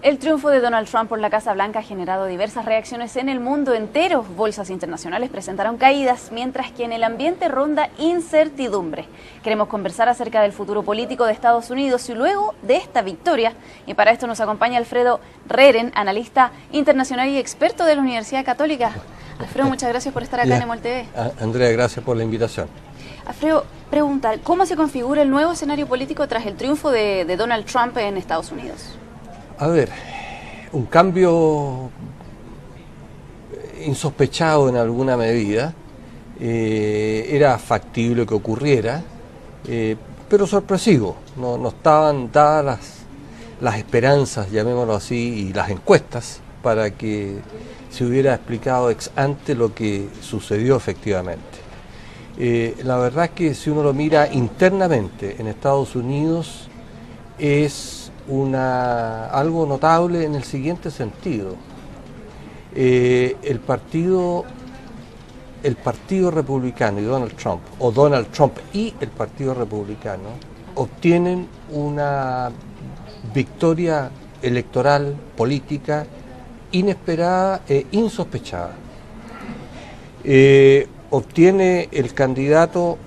El triunfo de Donald Trump por la Casa Blanca ha generado diversas reacciones en el mundo entero. Bolsas internacionales presentaron caídas, mientras que en el ambiente ronda incertidumbre. Queremos conversar acerca del futuro político de Estados Unidos y luego de esta victoria. Y para esto nos acompaña Alfredo Reren, analista internacional y experto de la Universidad Católica. Alfredo, muchas gracias por estar acá en EMOL TV. Andrea, gracias por la invitación. Alfredo, pregunta, ¿cómo se configura el nuevo escenario político tras el triunfo de Donald Trump en Estados Unidos? A ver, un cambio insospechado en alguna medida, era factible que ocurriera, pero sorpresivo. No estaban dadas las esperanzas, llamémoslo así, y las encuestas para que se hubiera explicado ex ante lo que sucedió efectivamente. La verdad es que si uno lo mira internamente en Estados Unidos es algo notable en el siguiente sentido. El partido republicano y Donald Trump, o Donald Trump y el Partido Republicano, obtienen una victoria electoral, política, inesperada e insospechada. Obtiene el candidato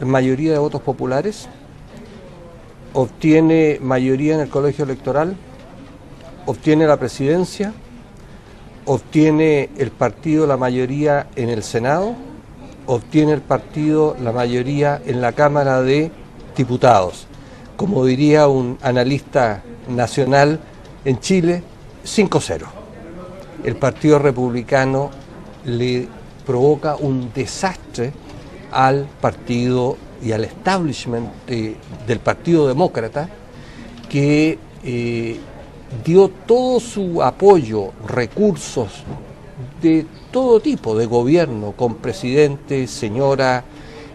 mayoría de votos populares, obtiene mayoría en el colegio electoral, obtiene la presidencia, obtiene el partido la mayoría en el Senado, obtiene el partido la mayoría en la Cámara de Diputados. Como diría un analista nacional en Chile, 5-0. El Partido Republicano le provoca un desastre al partido y al establishment del Partido Demócrata, que dio todo su apoyo, recursos de todo tipo de gobierno, con presidente, señora,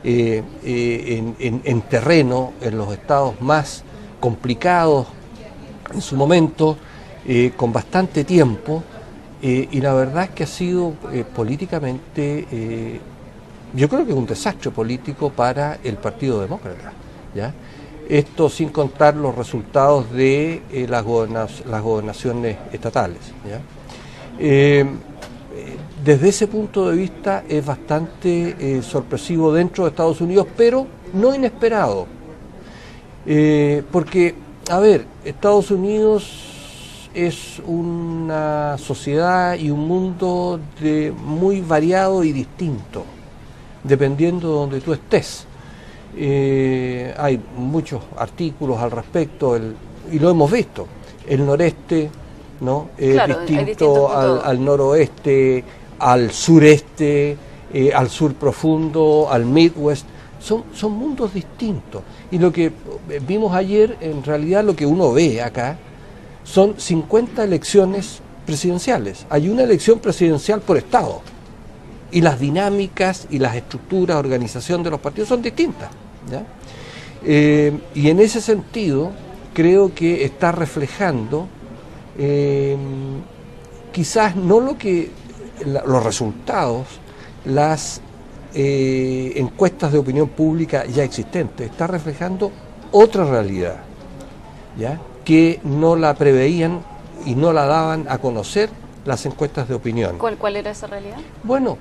en terreno, en los estados más complicados en su momento, con bastante tiempo, y la verdad es que ha sido políticamente, yo creo que es un desastre político para el Partido Demócrata, ¿ya? Esto sin contar los resultados de las gobernaciones estatales, ¿ya? Desde ese punto de vista es bastante sorpresivo dentro de Estados Unidos, pero no inesperado. Porque, a ver, Estados Unidos es una sociedad y un mundo muy variado y distinto, dependiendo de donde tú estés. Hay muchos artículos al respecto, y lo hemos visto. El noreste, ¿no?, es distinto al noroeste, al sureste, al sur profundo, al Midwest. Son mundos distintos. Y lo que vimos ayer, en realidad lo que uno ve acá, son 50 elecciones presidenciales. Hay una elección presidencial por estado. Y las dinámicas y las estructuras, organización de los partidos son distintas, ¿ya? Y en ese sentido creo que está reflejando quizás no los resultados, las encuestas de opinión pública ya existentes, está reflejando otra realidad, ¿ya?, que no la preveían y no la daban a conocer las encuestas de opinión. ¿Cuál era esa realidad? Bueno,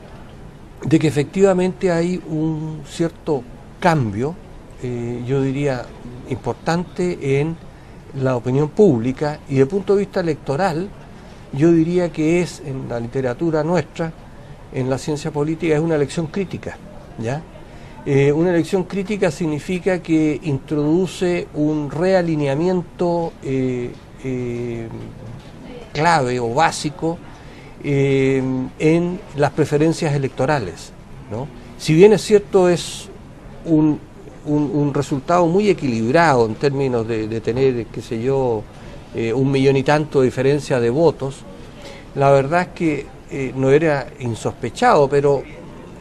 de que efectivamente hay un cierto cambio, yo diría importante, en la opinión pública, y desde el punto de vista electoral, yo diría que es, en la literatura nuestra, en la ciencia política, es una elección crítica, ¿ya? Una elección crítica significa que introduce un realineamiento clave o básico en las preferencias electorales, ¿no? Si bien es cierto, es un resultado muy equilibrado en términos de tener, qué sé yo, 1 millón y tanto de diferencia de votos, la verdad es que no era insospechado, pero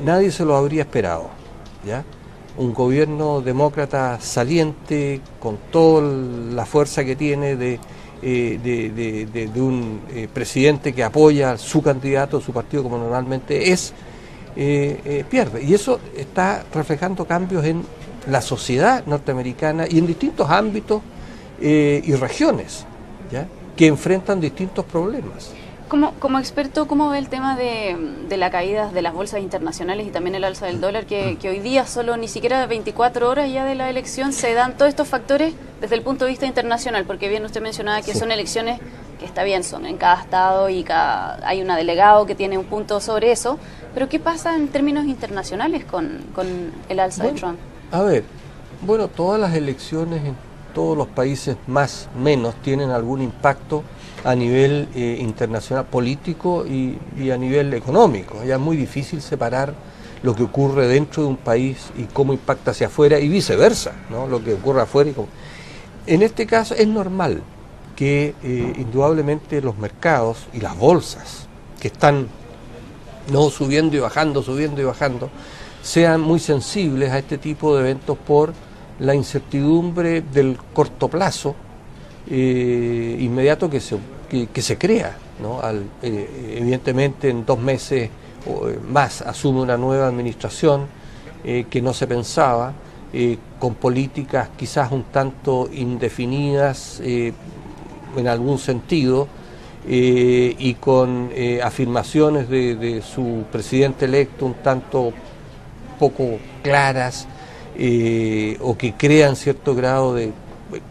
nadie se lo habría esperado, ¿ya? Un gobierno demócrata saliente, con toda la fuerza que tiene de un presidente que apoya a su candidato, su partido, como normalmente es, pierde. Y eso está reflejando cambios en la sociedad norteamericana y en distintos ámbitos y regiones, ¿ya? que enfrentan distintos problemas. Como experto, ¿cómo ve el tema de la caída de las bolsas internacionales y también el alza del dólar, que hoy día solo ni siquiera 24 horas ya de la elección se dan todos estos factores desde el punto de vista internacional? Porque bien usted mencionaba que son elecciones que está bien, son en cada estado y hay un delegado que tiene un punto sobre eso, pero ¿qué pasa en términos internacionales con el alza de Trump? A ver, bueno, todas las elecciones en todos los países más o menos tienen algún impacto a nivel internacional, político y a nivel económico. Ya es muy difícil separar lo que ocurre dentro de un país y cómo impacta hacia afuera y viceversa, ¿no? Lo que ocurre afuera y cómo. En este caso es normal que indudablemente los mercados y las bolsas que están subiendo y bajando, sean muy sensibles a este tipo de eventos por la incertidumbre del corto plazo inmediato que se crea, ¿no? Evidentemente en 2 meses o más asume una nueva administración que no se pensaba, con políticas quizás un tanto indefinidas en algún sentido, y con afirmaciones de su presidente electo un tanto poco claras, o que crean cierto grado de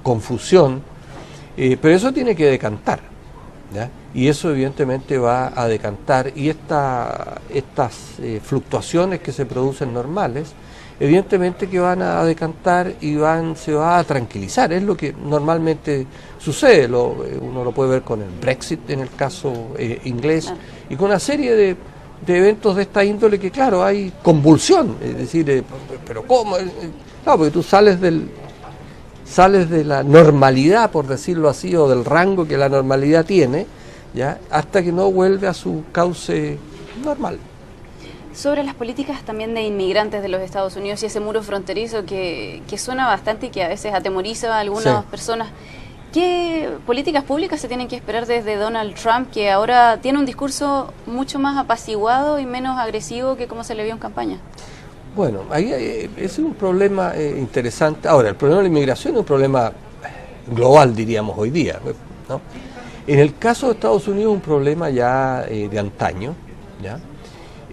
confusión, pero eso tiene que decantar, ¿ya? Y eso evidentemente va a decantar, y estas fluctuaciones que se producen normales, evidentemente que van a decantar y se va a tranquilizar. Es lo que normalmente sucede, uno lo puede ver con el Brexit en el caso inglés, y con una serie de eventos de esta índole que, claro, hay convulsión, es decir, pero ¿cómo? Claro, porque tú sales de la normalidad, por decirlo así, o del rango que la normalidad tiene, ¿ya? Hasta que no vuelve a su cauce normal. Sobre las políticas también de inmigrantes de los Estados Unidos y ese muro fronterizo que suena bastante y que a veces atemoriza a algunas personas, ¿qué políticas públicas se tienen que esperar desde Donald Trump, que ahora tiene un discurso mucho más apaciguado y menos agresivo que como se le vio en campaña? Bueno, ahí es un problema interesante. Ahora, el problema de la inmigración es un problema global, diríamos, hoy día, ¿no? En el caso de Estados Unidos es un problema ya de antaño, ¿ya?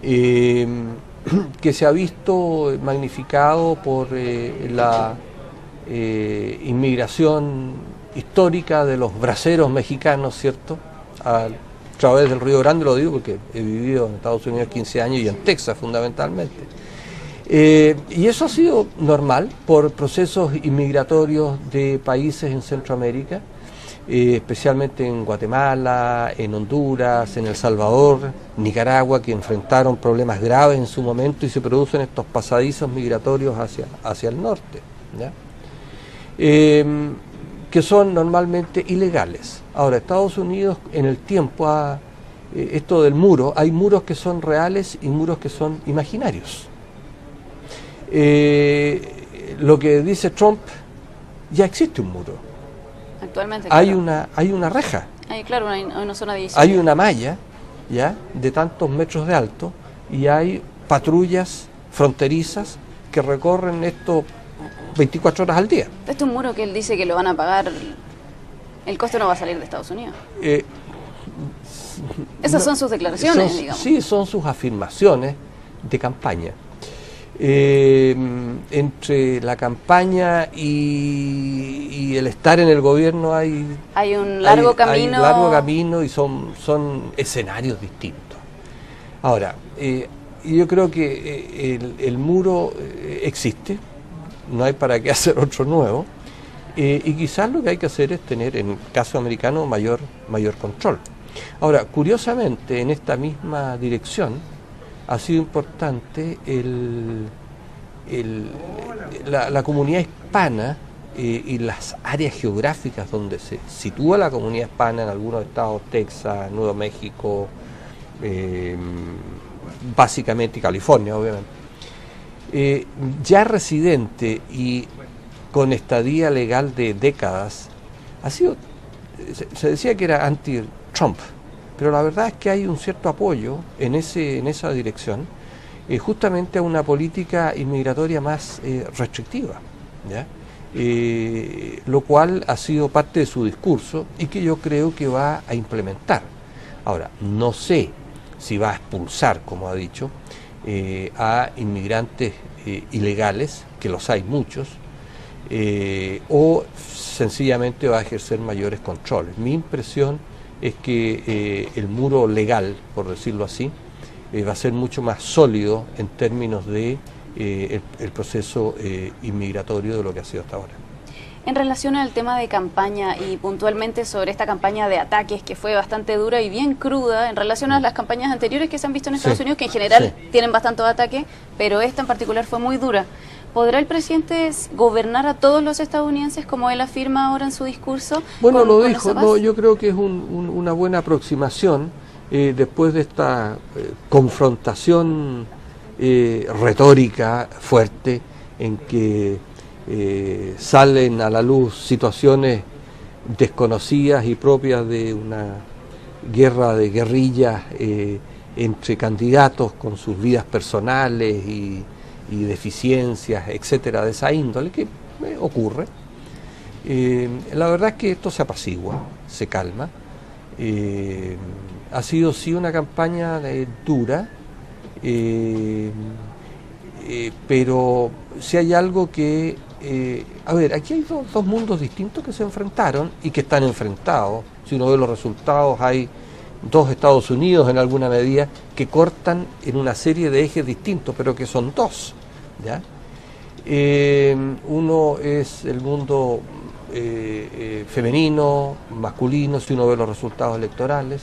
Que se ha visto magnificado por la inmigración histórica de los braceros mexicanos, ¿cierto? A través del Río Grande, lo digo porque he vivido en Estados Unidos 15 años y en Texas fundamentalmente. Y eso ha sido normal por procesos inmigratorios de países en Centroamérica, especialmente en Guatemala, en Honduras, en El Salvador, Nicaragua, que enfrentaron problemas graves en su momento y se producen estos pasadizos migratorios hacia el norte, ¿ya? Que son normalmente ilegales. Ahora, Estados Unidos en el tiempo esto del muro, hay muros que son reales y muros que son imaginarios. Lo que dice Trump, ya existe un muro. Actualmente, hay claro. una reja. Claro, hay una zona de división. Hay una malla, ¿ya?, de tantos metros de alto, y hay patrullas fronterizas que recorren esto 24 horas al día. Este es un muro que él dice que lo van a pagar, el costo no va a salir de Estados Unidos. Esas son sus declaraciones, digamos. Sí, son sus afirmaciones de campaña. Entre la campaña y el estar en el gobierno hay un largo camino. Hay un largo camino y son escenarios distintos. Ahora, yo creo que el muro existe, no hay para qué hacer otro nuevo, y quizás lo que hay que hacer es tener, en el caso americano, mayor control. Ahora, curiosamente, en esta misma dirección ha sido importante la comunidad hispana y las áreas geográficas donde se sitúa la comunidad hispana en algunos estados, Texas, Nuevo México, básicamente California, obviamente. Ya residente y con estadía legal de décadas, se decía que era anti-Trump, pero la verdad es que hay un cierto apoyo en esa dirección, justamente a una política inmigratoria más restrictiva, ¿ya? lo cual ha sido parte de su discurso y que yo creo que va a implementar. Ahora, no sé si va a expulsar, como ha dicho, a inmigrantes ilegales, que los hay muchos, o sencillamente va a ejercer mayores controles. Mi impresión es que el muro legal, por decirlo así, va a ser mucho más sólido en términos de el proceso inmigratorio de lo que ha sido hasta ahora. En relación al tema de campaña y puntualmente sobre esta campaña de ataques que fue bastante dura y bien cruda en relación a las campañas anteriores que se han visto en Estados Unidos, que en general tienen bastantes ataques, pero esta en particular fue muy dura. ¿Podrá el presidente gobernar a todos los estadounidenses como él afirma ahora en su discurso? Bueno, lo dijo, no, yo creo que es una buena aproximación después de esta confrontación retórica fuerte en que salen a la luz situaciones desconocidas y propias de una guerra de guerrillas entre candidatos con sus vidas personales y deficiencias, etcétera, de esa índole que ocurre. La verdad es que esto se apacigua, se calma. Ha sido sí una campaña dura, pero si hay algo que... a ver, aquí hay dos mundos distintos que se enfrentaron y que están enfrentados. Si uno ve los resultados, hay dos Estados Unidos en alguna medida que cortan en una serie de ejes distintos, pero que son dos, ¿ya? Uno es el mundo femenino, masculino, si uno ve los resultados electorales.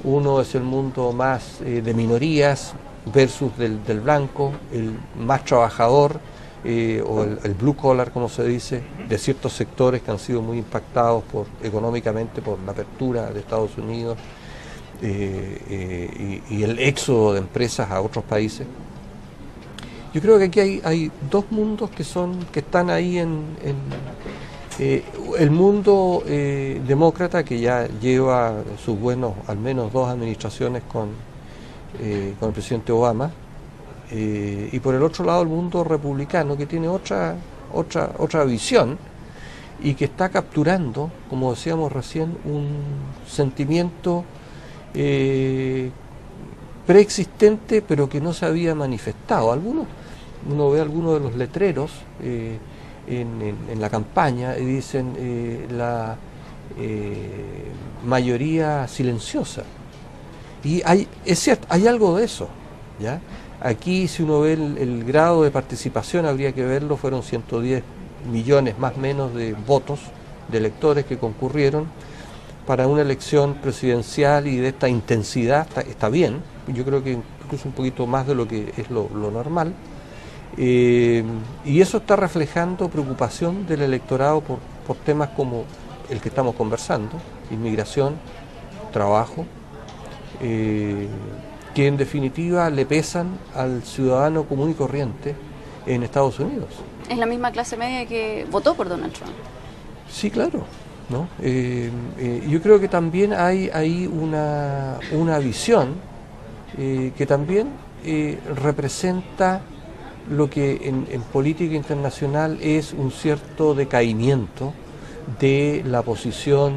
Uno es el mundo más de minorías versus del blanco, el más trabajador, o el blue collar, como se dice, de ciertos sectores que han sido muy impactados económicamente por la apertura de Estados Unidos y el éxodo de empresas a otros países. Yo creo que aquí hay dos mundos que están ahí el mundo demócrata, que ya lleva sus buenos, al menos dos administraciones con el presidente Obama, y por el otro lado el mundo republicano, que tiene otra visión y que está capturando, como decíamos recién, un sentimiento preexistente pero que no se había manifestado. Uno ve algunos de los letreros en la campaña y dicen la mayoría silenciosa, y es cierto, hay algo de eso, ¿ya? Aquí, si uno ve el grado de participación, habría que verlo, fueron 110 millones más o menos de votos de electores que concurrieron para una elección presidencial y de esta intensidad. Está bien, yo creo que incluso un poquito más de lo que es lo normal, y eso está reflejando preocupación del electorado por temas como el que estamos conversando, inmigración, trabajo, que en definitiva le pesan al ciudadano común y corriente en Estados Unidos. ¿Es la misma clase media que votó por Donald Trump? Sí, claro, ¿no? Yo creo que también hay ahí una visión que también representa lo que en política internacional es un cierto decaimiento de la posición,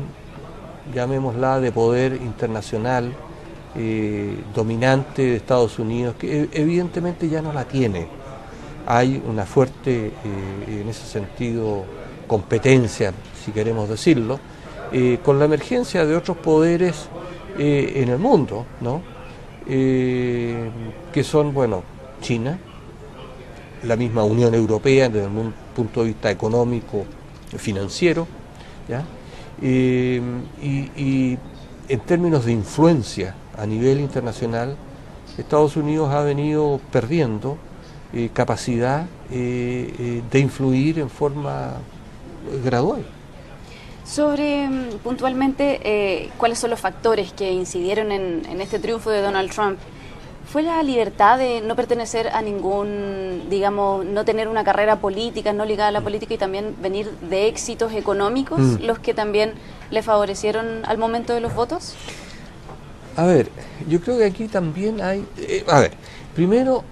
llamémosla, de poder internacional dominante de Estados Unidos, que evidentemente ya no la tiene. Hay una fuerte, en ese sentido, competencia, si queremos decirlo, con la emergencia de otros poderes en el mundo, ¿no? Que son, bueno, China, la misma Unión Europea desde un punto de vista económico, financiero, ¿ya? Y en términos de influencia a nivel internacional, Estados Unidos ha venido perdiendo capacidad de influir en forma gradual. Sobre puntualmente cuáles son los factores que incidieron en este triunfo de Donald Trump, ¿fue la libertad de no pertenecer a ningún, digamos, no tener una carrera política, no ligada a la política, y también venir de éxitos económicos los que también le favorecieron al momento de los votos? A ver, yo creo que aquí también hay... a ver, primero,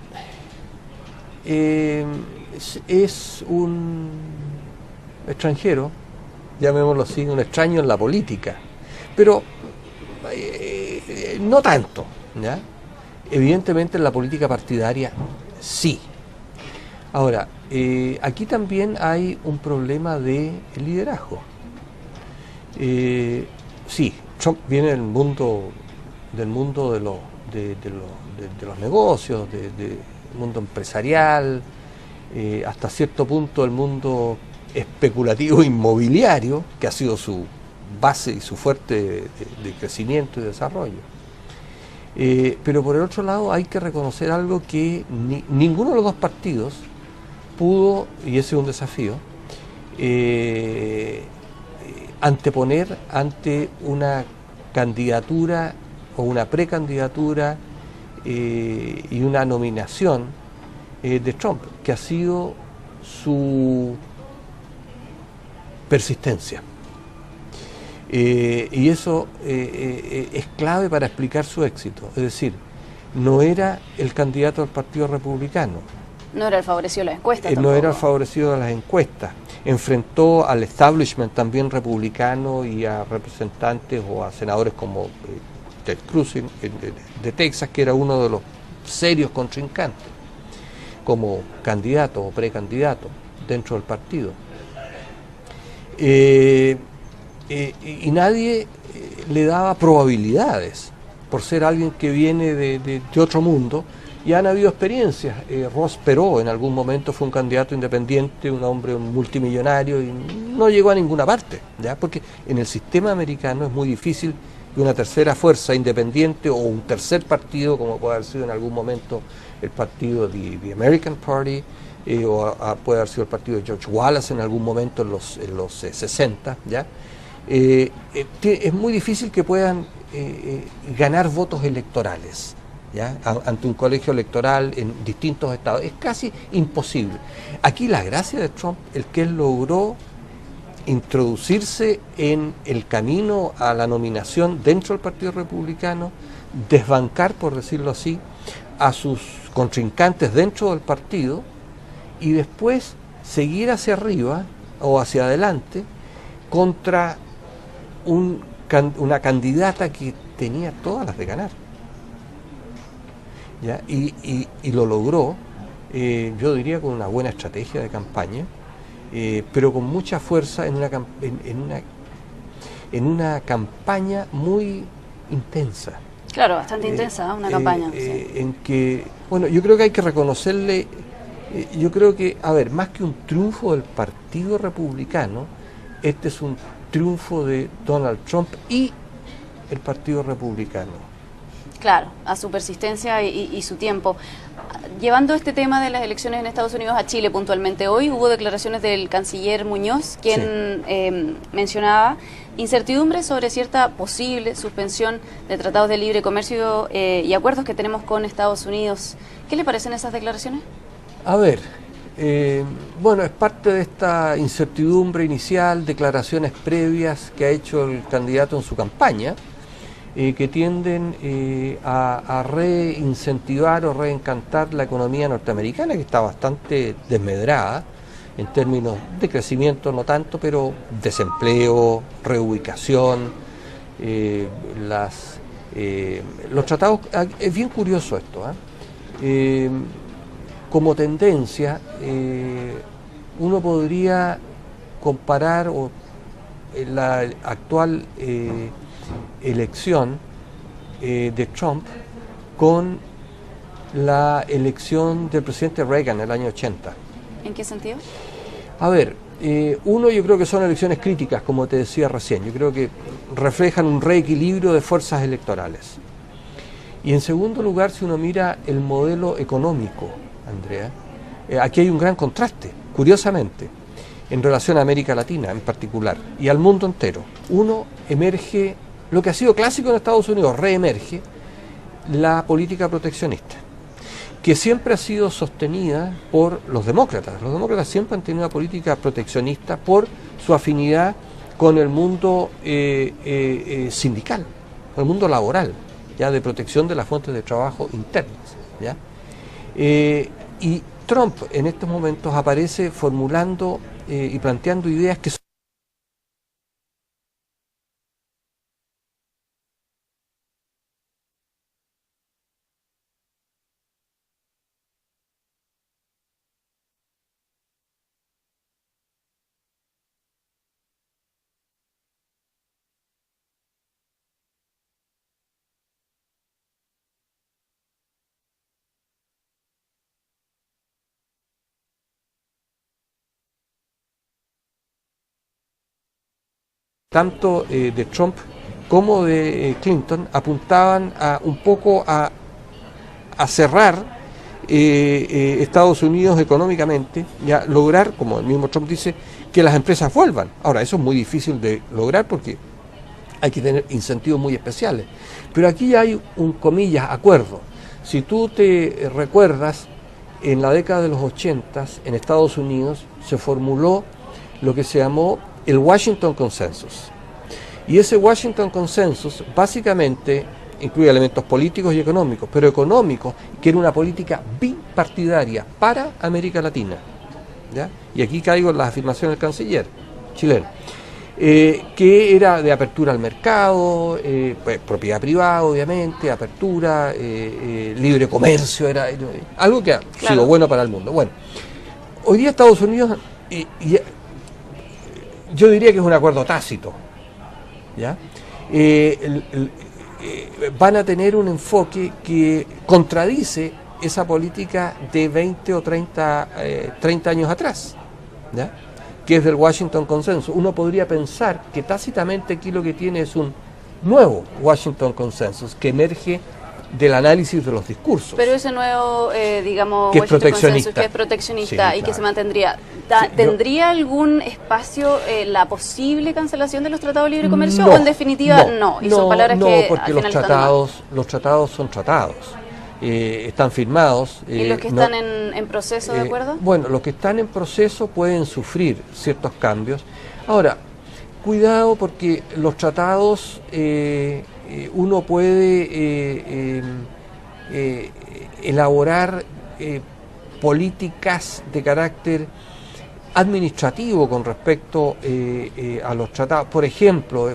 es extranjero, llamémoslo así, un extraño en la política, pero no tanto, ¿ya? Evidentemente en la política partidaria sí. Ahora, aquí también hay un problema de liderazgo. Sí, Trump viene del mundo de los negocios, del mundo empresarial, hasta cierto punto el mundo especulativo inmobiliario, que ha sido su base y su fuerte de crecimiento y desarrollo. Pero por el otro lado hay que reconocer algo que ninguno de los dos partidos pudo, y ese es un desafío, anteponer ante una candidatura o una precandidatura y una nominación de Trump, que ha sido su persistencia. Y eso es clave para explicar su éxito. Es decir, no era el candidato del Partido Republicano. No era el favorecido de las encuestas No era el favorecido de las encuestas. Enfrentó al establishment también republicano y a representantes o a senadores como Ted Cruz de Texas, que era uno de los serios contrincantes, como candidato o precandidato dentro del partido. Y nadie le daba probabilidades por ser alguien que viene de otro mundo. Y han habido experiencias. Ross Perot en algún momento fue un candidato independiente, un hombre multimillonario, y no llegó a ninguna parte, ¿ya? Porque en el sistema americano es muy difícil que una tercera fuerza independiente o un tercer partido, como puede haber sido en algún momento el partido de American Party, puede haber sido el partido de George Wallace en algún momento en los 60, ¿ya? Es muy difícil que puedan ganar votos electorales, ¿ya? Ante un colegio electoral en distintos estados. Es casi imposible. Aquí la gracia de Trump, el que él logró introducirse en el camino a la nominación dentro del Partido Republicano, desbancar, por decirlo así, a sus contrincantes dentro del partido y después seguir hacia arriba o hacia adelante contra una candidata que tenía todas las de ganar. ¿Ya? Y lo logró, yo diría, con una buena estrategia de campaña, pero con mucha fuerza en una campaña muy intensa. Claro, bastante intensa, una campaña. Sí. En que, bueno, yo creo que hay que reconocerle, yo creo que, a ver, más que un triunfo del Partido Republicano, este es un triunfo de Donald Trump y el Partido Republicano. Claro, a su persistencia y su tiempo. Llevando este tema de las elecciones en Estados Unidos a Chile puntualmente, hoy hubo declaraciones del canciller Muñoz, quien sí, mencionaba incertidumbre sobre cierta posible suspensión de tratados de libre comercio y acuerdos que tenemos con Estados Unidos. ¿Qué le parecen esas declaraciones? A ver, bueno, es parte de esta incertidumbre inicial, declaraciones previas que ha hecho el candidato en su campaña, que tienden a reincentivar o reencantar la economía norteamericana, que está bastante desmedrada en términos de crecimiento, no tanto, pero desempleo, reubicación, los tratados. Es bien curioso esto, como tendencia, uno podría comparar la actual elección de Trump con la elección del presidente Reagan en el año 80. ¿En qué sentido? A ver, yo creo que son elecciones críticas, como te decía recién. Yo creo que reflejan un reequilibrio de fuerzas electorales. Y en segundo lugar, si uno mira el modelo económico, Andrea, aquí hay un gran contraste, curiosamente, en relación a América Latina en particular y al mundo entero. Uno emerge, lo que ha sido clásico en Estados Unidos, reemerge la política proteccionista, que siempre ha sido sostenida por los demócratas. Los demócratas siempre han tenido una política proteccionista por su afinidad con el mundo sindical, con el mundo laboral, ya de protección de las fuentes de trabajo internas, ¿ya? Y Trump en estos momentos aparece formulando y planteando ideas que tanto de Trump como de Clinton apuntaban un poco a cerrar Estados Unidos económicamente, ya lograr, como el mismo Trump dice, que las empresas vuelvan. Ahora, eso es muy difícil de lograr porque hay que tener incentivos muy especiales. Pero aquí hay un, comillas, acuerdo. Si tú te recuerdas, en la década de los 80 en Estados Unidos se formuló lo que se llamó el Washington Consensus. Y ese Washington Consensus básicamente incluye elementos políticos y económicos, pero económicos, que era una política bipartidaria para América Latina, ¿ya? Y aquí caigo en las afirmaciones del canciller chileno, que era de apertura al mercado, pues, propiedad privada obviamente, apertura, libre comercio, era algo que ha sido bueno para el mundo. Bueno, hoy día Estados Unidos, yo diría que es un acuerdo tácito, ¿ya? Van a tener un enfoque que contradice esa política de 20 o 30 años atrás, ¿ya? Que es del Washington Consensus. Uno podría pensar que tácitamente aquí lo que tiene es un nuevo Washington Consensus que emerge del análisis de los discursos. Pero ese nuevo, digamos, que Washington Consensus, que es proteccionista, sí, y claro, que se mantendría, ¿tendría algún espacio la posible cancelación de los tratados de libre comercio? No, o en definitiva no? Y son palabras que porque los tratados son tratados. Están firmados. ¿Y los que están en proceso de acuerdo? Bueno, los que están en proceso pueden sufrir ciertos cambios. Ahora, cuidado porque los tratados, uno puede elaborar políticas de carácter administrativo con respecto a los tratados. Por ejemplo,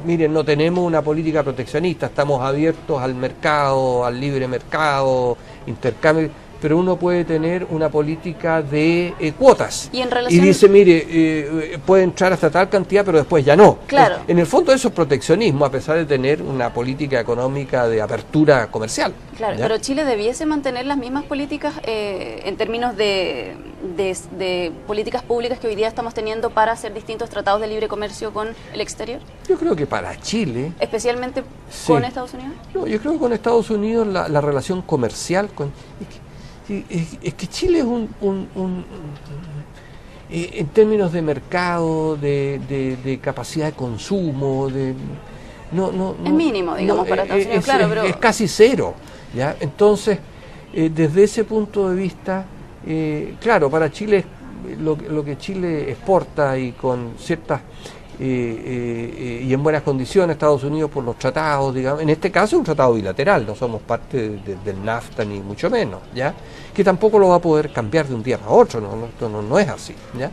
miren, no tenemos una política proteccionista, estamos abiertos al mercado, al libre mercado, intercambio, pero uno puede tener una política de cuotas. Y dice, mire, puede entrar hasta tal cantidad, pero después ya no. Claro. En el fondo eso es proteccionismo, a pesar de tener una política económica de apertura comercial. Claro, ¿ya? Pero Chile debiese mantener las mismas políticas en términos de políticas públicas que hoy día estamos teniendo para hacer distintos tratados de libre comercio con el exterior. Yo creo que para Chile... ¿Especialmente con Estados Unidos? No, yo creo que con Estados Unidos la relación comercial... Es que Chile es en términos de mercado, de capacidad de consumo, es mínimo, digamos, para Estados Unidos, claro, pero... Es casi cero, ¿ya? Entonces, desde ese punto de vista, claro, para Chile, lo que Chile exporta y con ciertas... y en buenas condiciones Estados Unidos por los tratados, digamos, en este caso es un tratado bilateral, no somos parte del NAFTA ni mucho menos, ¿ya? Que tampoco lo va a poder cambiar de un día para otro, no es así, ¿ya?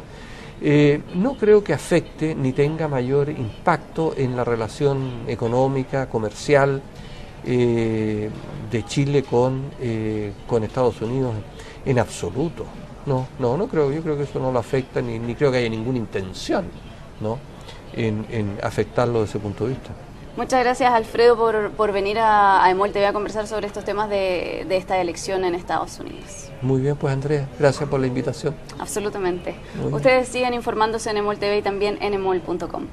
No creo que afecte ni tenga mayor impacto en la relación económica, comercial de Chile con Estados Unidos en absoluto. No creo, yo creo que eso no lo afecta ni creo que haya ninguna intención, ¿no? En afectarlo desde ese punto de vista. Muchas gracias, Alfredo, por venir a EMOL TV a conversar sobre estos temas de esta elección en Estados Unidos. Muy bien, pues Andrea, gracias por la invitación. Absolutamente. Ustedes sigan informándose en EMOL TV y también en emol.com.